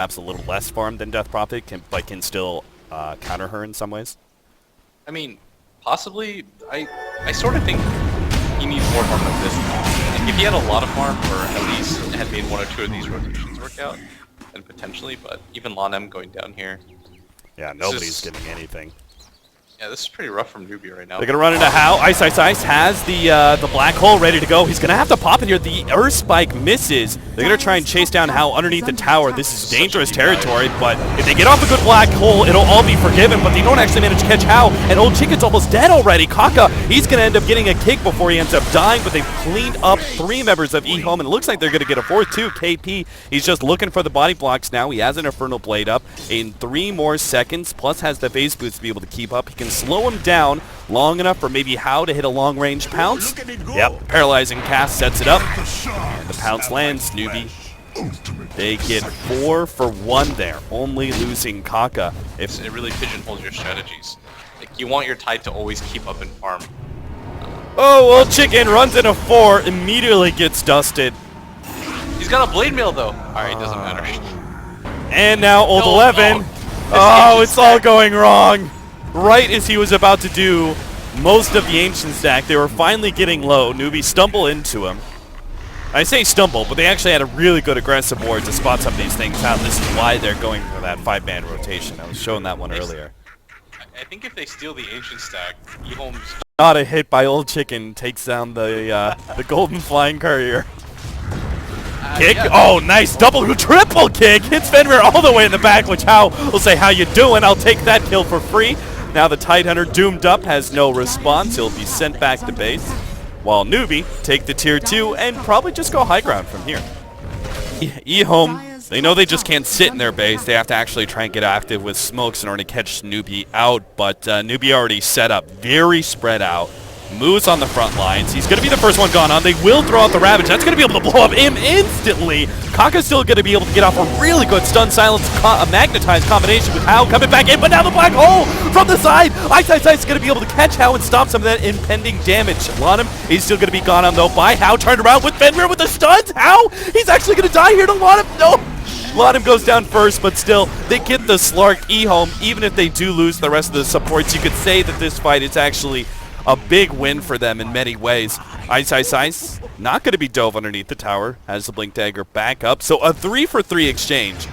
perhaps a little less farm than Death Prophet, but can still counter her in some ways? I mean, possibly. I sort of think he needs more farm than this. If he had a lot of farm, or at least had made 1 or 2 of these rotations work out, then potentially. But even Lanem going down here. Yeah, nobody's getting anything. Yeah, this is pretty rough from NewBee right now. They're going to run into How. Ice has the black hole ready to go. He's going to have to pop in here. The Earth Spike misses. They're going to try and chase down How underneath the tower. This is dangerous territory, but if they get off a good black hole, it'll all be forgiven, but they don't actually manage to catch How, and Old Chicken's almost dead already. Kaka, he's going to end up getting a kick before he ends up dying, but they've cleaned up 3 members of EHOME, and it looks like they're going to get a 4th too. KP, he's just looking for the body blocks now. He has an Infernal Blade up in 3 more seconds, plus has the phase boots to be able to keep up. He can slow him down long enough for maybe How to hit a long-range pounce. Yep, paralyzing cast sets it up, and the pounce lands. NewBee, they get 4 for 1 there, only losing Kaka. If it really pigeonholes your strategies, like you want your Tide to always keep up in farm. Oh, Old Chicken runs in a 4, immediately gets dusted. He's got a blade mail though. All right, doesn't matter. And now Old 11. Oh, it's all going wrong. Right as he was about to do most of the ancient stack, they were finally getting low. NewBee stumble into him. I say stumble, but they actually had a really good aggressive ward to spot some of these things out. This is why they're going for that 5-man rotation. I was showing that one earlier. I think if they steal the ancient stack, EHOME's Not a hit by Old Chicken takes down the golden flying courier. Kick. Yeah. Oh, nice double, triple kick. Hits Fenrir all the way in the back, which How will say, how you doing? I'll take that kill for free. Now the Tidehunter doomed up, has no response. He'll be sent back to base. While NewBee take the tier 2 and probably just go high ground from here. EHOME, they know they just can't sit in their base. They have to actually try and get active with smokes in order to catch NewBee out. But NewBee already set up, very spread out. Moves on the front lines. He's going to be the first one gone on. They will throw out the Ravage. That's going to be able to blow up him instantly. Kaka's still going to be able to get off a really good stun silence, a magnetized combination with How coming back in, but now the black hole from the side. Ice is going to be able to catch How and stop some of that impending damage. Lanem is still going to be gone on though by How, turned around with Fenrir with the stuns. How? He's actually going to die here to Lanem. No! Lanem goes down first, but still, they get the Slark EHOME. Even if they do lose the rest of the supports, you could say that this fight is actually a big win for them in many ways. Ice, not going to be dove underneath the tower, has the Blink Dagger back up. So a 3-for-3 exchange.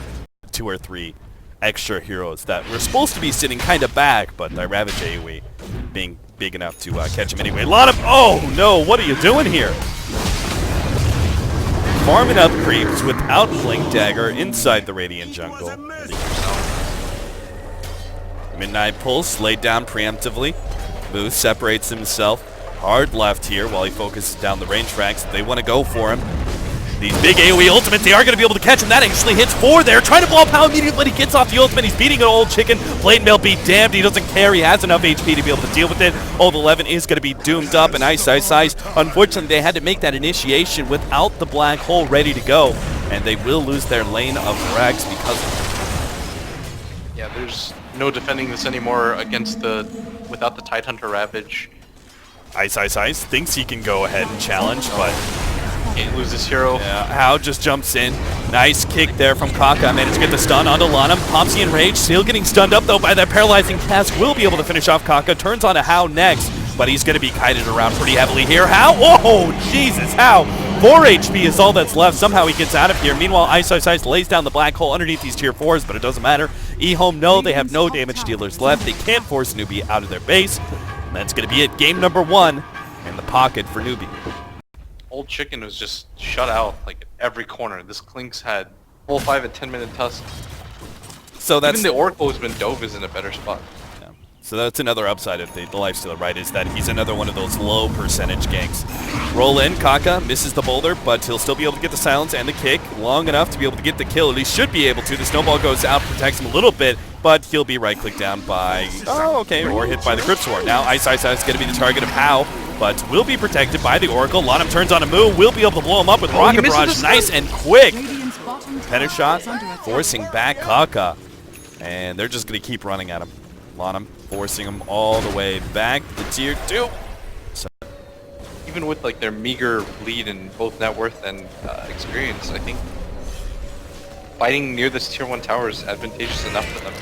2 or 3 extra heroes that were supposed to be sitting kind of back, but the Ravage AoE being big enough to catch him anyway. Lanem, oh no, what are you doing here? Farming up creeps without Blink Dagger inside the Radiant jungle. Midnight Pulse laid down preemptively. Moose separates himself. Hard left here while he focuses down the range frags. They want to go for him. These big AoE ultimates, they are going to be able to catch him. That actually hits 4 there. Trying to blow up How immediately when he gets off the ultimate. He's beating an Old Chicken. Blade Mail be damned. He doesn't care. He has enough HP to be able to deal with it. Old 11 is going to be doomed up. And Ice. Unfortunately, they had to make that initiation without the black hole ready to go. And they will lose their lane of frags because of it. Yeah, there's no defending this anymore against without the Tidehunter Ravage. Ice thinks he can go ahead and challenge, but Can't lose this hero. yeah, How just jumps in. Nice kick there from Kaka. Managed to get the stun onto Lanem. Popsy in rage, still getting stunned up though by that paralyzing cast. Will be able to finish off Kaka. Turns on to How next, but he's going to be kited around pretty heavily here. How? Oh, Jesus, How? 4 HP is all that's left. Somehow he gets out of here. Meanwhile, Ice lays down the black hole underneath these tier 4s, but it doesn't matter. EHOME, no, they have no damage dealers left. They can't force NewBee out of their base. And that's going to be it. Game number 1 in the pocket for NewBee. Old Chicken was just shut out like at every corner. This Clinks had full 5 and 10-minute tusks. So that's Even the Oracle who's been dove is in a better spot. yeah. So that's another upside of the Lifestealer, right? Is that he's another one of those low percentage ganks. Roll in, Kaka misses the boulder, but he'll still be able to get the silence and the kick long enough to be able to get the kill. At least should be able to. The snowball goes out, protects him a little bit, but he'll be right-clicked down by or hit by the Crypt Sword. Now Ice is going to be the target of How, but will be protected by the Oracle. Lanem turns on a move, will be able to blow him up with Rocket Barrage. Nice and quick. Penner shot, forcing back Kaka. And they're just going to keep running at him. Lanem forcing him all the way back to tier 2. So Even with like their meager lead in both net worth and experience, I think fighting near this tier 1 tower is advantageous enough for them.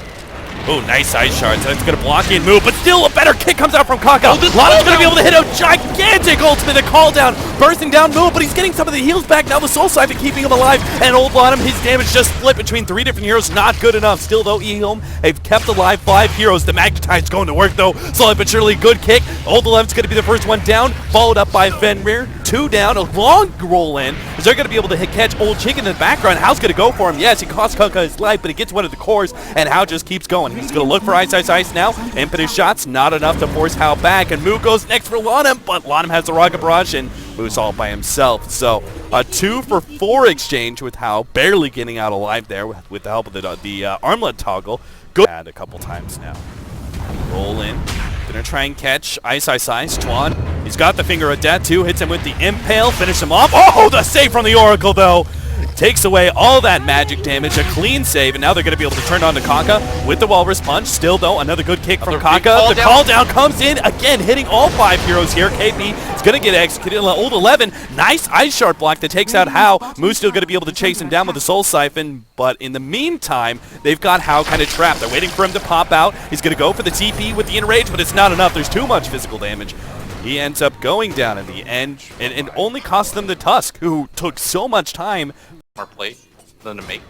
Oh, nice ice shards. That's going to block in move, but still a better kick comes out from Kaka. Oh, this Lana's going to be able to hit a gigantic ultimate, the call down, bursting down move, but he's getting some of the heals back. Now the Soul Siphon keeping him alive, and old Lanham, his damage just split between 3 different heroes. Not good enough. Still, though, EHOME have kept alive 5 heroes. The Magnetide's going to work, though. Slowly but surely, good kick. Old 11's going to be the first one down, followed up by Fenrir. 2 down, a long roll in. Is they're going to be able to catch Old Chicken in the background. How's going to go for him? Yes, he costs Kaka his life, but he gets one of the cores, and How just keeps going. He's going to look for Ice now. Impetus shots, not enough to force How back, and Moo goes next for Lanham, but Lanham has the Rocket Barrage, and Moo's all by himself. So a 2-for-4 exchange with How barely getting out alive there with the help of the armlet toggle. Good. A couple times now. Roll in. Gonna try and catch Ice. Twan. He's got the Finger of Death too. Hits him with the Impale. Finish him off. Oh, the save from the Oracle though. Takes away all that magic damage, a clean save, and now they're going to be able to turn on to Kaka with the Walrus Punch. Still, though, another good kick from Kaka. The call down comes in, again, hitting all 5 heroes here. KP is going to get executed. Old 11, nice Ice Shard block that takes out How. Moo's still going to be able to chase him down with the Soul Siphon, but in the meantime, they've got How kind of trapped. They're waiting for him to pop out. He's going to go for the TP with the Enrage, but it's not enough. There's too much physical damage. He ends up going down in the end, and only cost them the Tusk, who took so much time play than to make.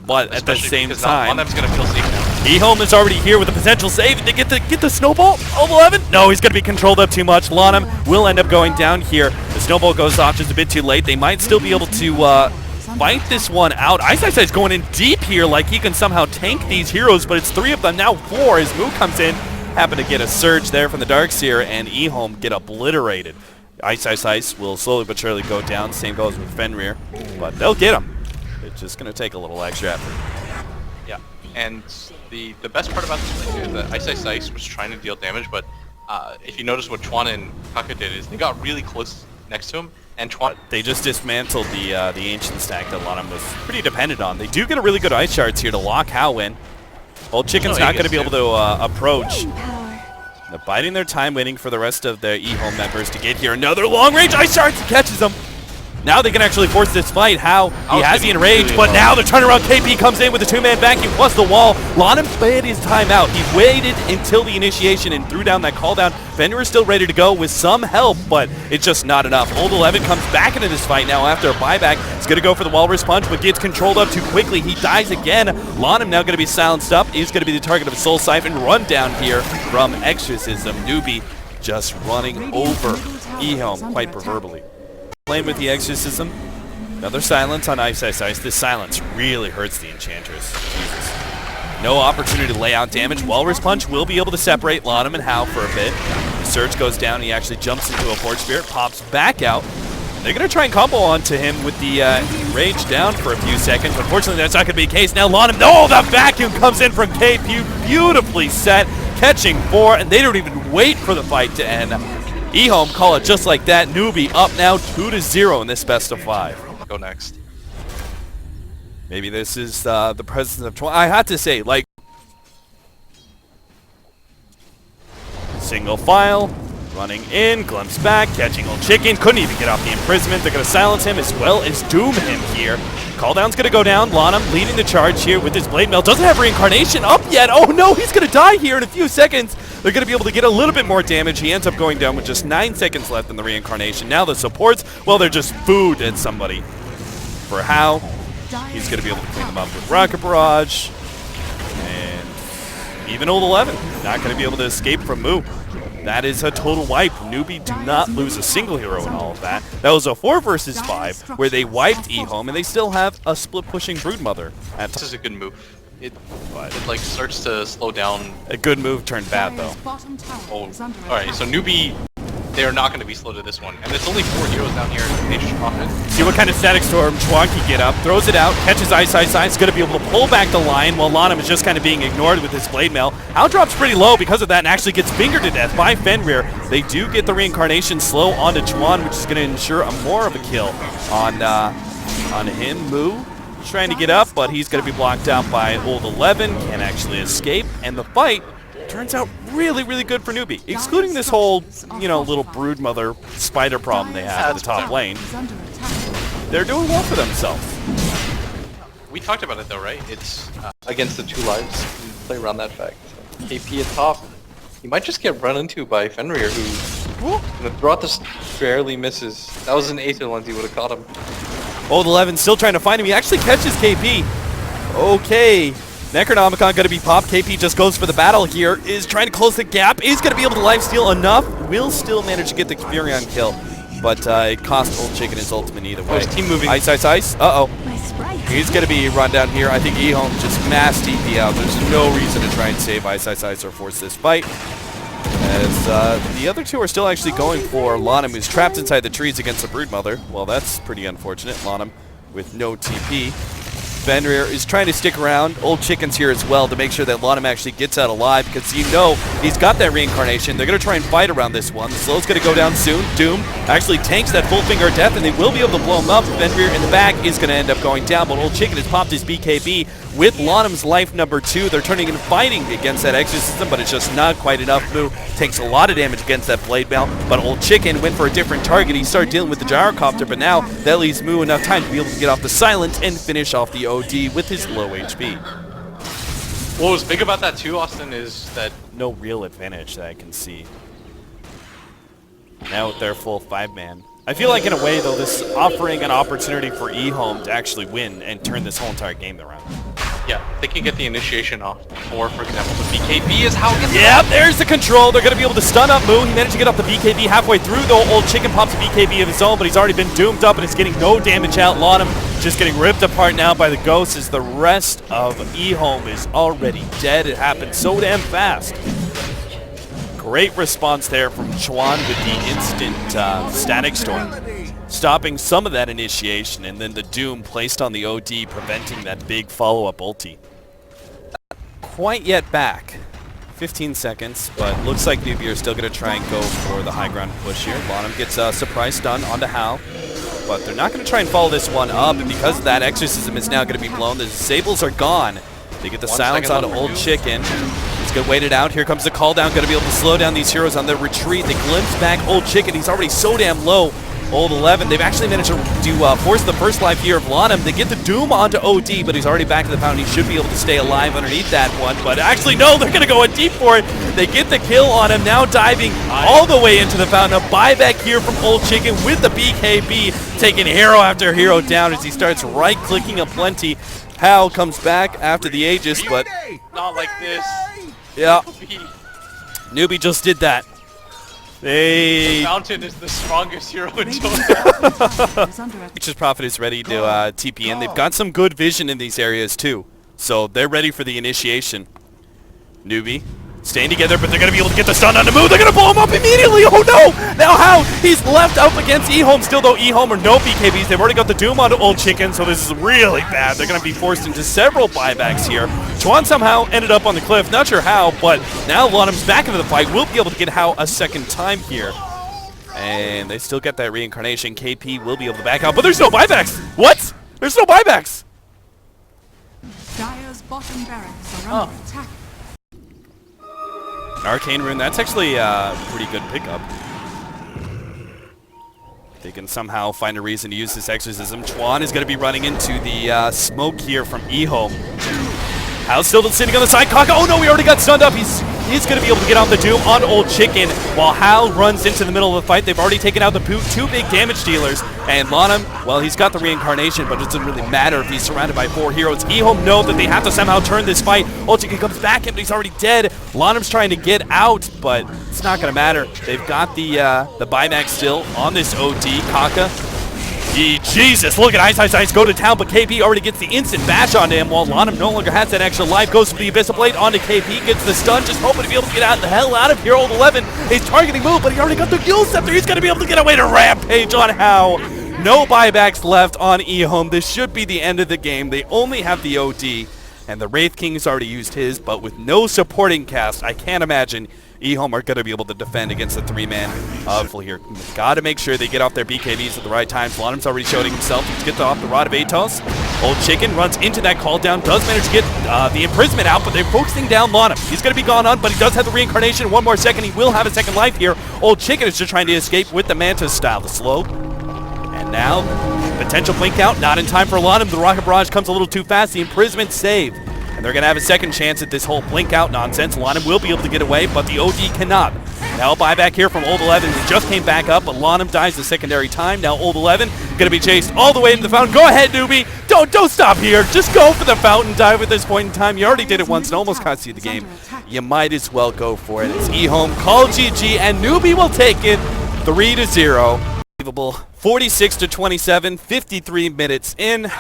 But at the same time, Lanham's gonna feel safe now. EHOME is already here with a potential save. They get the snowball. Old 11? No, he's gonna be controlled up too much. Lanham will end up going down here. The snowball goes off just a bit too late. They might still be able to fight this one out. Ice is going in deep here, like he can somehow tank these heroes, but it's 3 of them, now 4 as Moo comes in. Happen to get a surge there from the Darkseer, and EHOME get obliterated. Ice will slowly but surely go down. Same goes with Fenrir, but they'll get him. It's just going to take a little extra effort. Yeah, and the best part about this play is that Ice was trying to deal damage, but if you notice what Twan and Kaka did is they got really close next to him, and Twan... They just dismantled the Ancient stack that Lanham was pretty dependent on. They do get a really good Ice Shards here to lock How in. Old Chicken's not going to be able to approach. They're biding their time, waiting for the rest of their EHOME members to get here. Another long-range Ice Shards catches them. Now they can actually force this fight. How he has the Enrage, but now the turnaround KP comes in with a 2-man vacuum plus the wall. Lanham played his time out. He waited until the initiation and threw down that call down. Fenrir is still ready to go with some help, but it's just not enough. Old 11 comes back into this fight now after a buyback. He's going to go for the Walrus Punch, but gets controlled up too quickly. He dies again. Lanham now going to be silenced up. He's going to be the target of a Soul Siphon. Run down here from Exorcism. NewBee just running over EHOME quite proverbially. Playing with the Exorcism. Another silence on Ice. This silence really hurts the Enchantress. Jesus. No opportunity to lay out damage. Walrus Punch will be able to separate Lanham and How for a bit. The Surge goes down. He actually jumps into a Forge Spirit, pops back out. They're going to try and combo onto him with the Rage down for a few seconds. Unfortunately, that's not going to be the case. Now Lanham, no, the vacuum comes in from KP. Beautifully set, catching 4, and they don't even wait for the fight to end. EHOME call it just like that. NewBee up now 2-0 in this best of 5. Go next. Maybe this is the presence of Twan. I have to say, like, single file, running in, glimpse back, catching Old Chicken. Couldn't even get off the imprisonment. They're going to silence him as well as doom him here. Calldown's going to go down. Lanham leading the charge here with his Blade Mail. Doesn't have Reincarnation up yet. Oh no, he's going to die here in a few seconds. They're going to be able to get a little bit more damage. He ends up going down with just 9 seconds left in the Reincarnation. Now the supports, well, they're just food at somebody. For How, he's going to be able to clean them up with Rocket Barrage. And even Old 11, not going to be able to escape from Moo. That is a total wipe. NewBee do not lose a single hero in all of that. That was a 4 versus 5 where they wiped EHOME, and they still have a split-pushing Broodmother. This is a good move. It like starts to slow down. A good move turned bad though. Oh, all right. So NewBee, they are not going to be slow to this one, and it's only 4 heroes down here. They just drop it. See what kind of Static Storm Twan can get up. Throws it out, catches Ice. Going to be able to pull back the line while Lanham is just kind of being ignored with his Blade Mail. How drops pretty low because of that and actually gets fingered to death by Fenrir. They do get the Reincarnation slow onto Twan, which is going to ensure a more of a kill on him. Moo trying to get up, but he's going to be blocked out by Old 11. Can't actually escape, and the fight turns out really, really good for NewBee, excluding this whole, little Broodmother spider problem they have in the top lane. They're doing well for themselves. we talked about it though, right? It's against the 2 lives. We play around that fact. So KP at top. He might just get run into by Fenrir, who throughout this barely misses. That was an Aether lens, he would have caught him. Old 11 still trying to find him. He actually catches KP. Okay. Necronomicon going to be popped. KP just goes for the battle here. Is trying to close the gap. Is going to be able to lifesteal enough. Will still manage to get the Furion kill. But it cost Old Chicken his ultimate either way. His team moving. Ice, ice, ice. Uh-oh. He's going to be run down here. I think EHOME just mass TP out. There's no reason to try and save Ice, ice, ice or force this fight. As the other two are still actually going for Lonum, who's trapped inside the trees against the Broodmother. Well, that's pretty unfortunate. Lonum with no TP. Fenrir is trying to stick around. Old Chicken's here as well to make sure that Lonum actually gets out alive because you know he's got that reincarnation. They're going to try and fight around this one. The slow's going to go down soon. Doom actually tanks that full finger of death and they will be able to blow him up. Fenrir in the back is going to end up going down, but Old Chicken has popped his BKB with Lonum's life number 2. They're turning and fighting against that exorcism, but it's just not quite enough. Moo takes a lot of damage against that blade mail, but Old Chicken went for a different target. He started dealing with the gyrocopter, but now that leaves Moo enough time to be able to get off the silence and finish off the OD with his low HP. What was big about that too, Austin, is that No real advantage that I can see. Now with their full 5-man. I feel like in a way though, this is offering an opportunity for EHOME to actually win and turn this whole entire game around. yeah, they can get the initiation off. Or, for example, the BKB is how it gets yeah, there's the control. They're going to be able to stun up Moo. He managed to get off the BKB halfway through, though. Old Chicken pops a BKB of his own, but he's already been doomed up and is getting no damage out. Lonum just getting ripped apart now by the ghosts as the rest of EHOME is already dead. It happened so damn fast. Great response there from Chuan with the instant Static Storm, stopping some of that initiation, and then the Doom placed on the OD, preventing that big follow-up ulti. Quite yet back. 15 seconds, but looks like NewBee are still going to try and go for the high ground push here. Lonum gets a surprise stun onto Hal, but they're not going to try and follow this one up, and because of that, Exorcism is now going to be blown. The disables are gone. They get the silence onto Old Chicken. He's going to wait it out. Here comes the call down. Going to be able to slow down these heroes on their retreat. They glimpse back Old Chicken. He's already so damn low. Old 11. They've actually managed to force the first life here of Lonum. They get the Doom onto OD, but he's already back to the fountain. He should be able to stay alive underneath that one. But actually, no, they're going to go in deep for it. They get the kill on him. Now diving all the way into the fountain. A buyback here from Old Chicken with the BKB, taking hero after hero down as he starts right-clicking a plenty. Hal comes back after the Aegis, but not like this. yeah, NewBee just did that. The Fountain is the strongest hero in Dota. Nature's Prophet is ready to TP in. They've got some good vision in these areas too, so they're ready for the initiation. NewBee staying together, but they're going to be able to get the stun on the move. They're going to blow him up immediately. Oh no! Now how? He's left up against EHOME still, though EHOME are no BKBs. They've already got the Doom onto Old Chicken, so this is really bad. They're going to be forced into several buybacks here. Chuan somehow ended up on the cliff. Not sure how, but now Lonum's back into the fight. We'll be able to get Hao a second time here. And they still get that reincarnation. KP will be able to back out, but there's no buybacks. What? There's no buybacks. Dire's bottom barracks are under attack. Arcane Rune, that's actually a pretty good pickup. They can somehow find a reason to use this exorcism. Chuan is going to be running into the smoke here from EHOME. Hal's still sitting on the side. Kaka, oh no, we already got stunned up. He's going to be able to get out the Doom on Old Chicken while Hal runs into the middle of the fight. They've already taken out the two big damage dealers. And Lonum, well, he's got the reincarnation, but it doesn't really matter if he's surrounded by 4 heroes. EHOME know that they have to somehow turn this fight. Old Chicken comes back in, but he's already dead. Lonum's trying to get out, but it's not going to matter. They've got the buyback still on this OD. Kaka. Jesus, look at Ice Ice Ice go to town, but KP already gets the instant bash onto him while Lonum no longer has that extra life. Goes for the Abyssal Blade onto KP, gets the stun, just hoping to be able to get the hell out of here. Old 11 is targeting move, but he already got the Gil Scepter. He's going to be able to get away to Rampage on Hao. No buybacks left on EHOME. This should be the end of the game. They only have the OD, and the Wraith King's already used his, but with no supporting cast, I can't imagine EHOME are going to be able to defend against the 3-man full here. Got to make sure they get off their BKBs at the right times. Lonum's already showing himself. He gets off the Rod of Atos. Old Chicken runs into that call down. Does manage to get the imprisonment out, but they're focusing down Lonum. He's going to be gone on, but he does have the reincarnation. 1 more second. He will have a second life here. Old Chicken is just trying to escape with the Mantis style. The slow. And now Potential blink out, not in time for Lanham. The Rocket Barrage comes a little too fast. The imprisonment save. And they're going to have a second chance at this whole blink out nonsense. Lanham will be able to get away, but the OD cannot. Now a buyback here from Old 11, who just came back up, but Lanham dies the secondary time. Now Old 11 going to be chased all the way into the fountain. Go ahead, NewBee. Don't stop here. Just go for the fountain dive at this point in time. You already did it once and almost cost you the game. You might as well go for it. It's EHOME, call GG, and NewBee will take it 3-0. 46-27, 53 minutes in.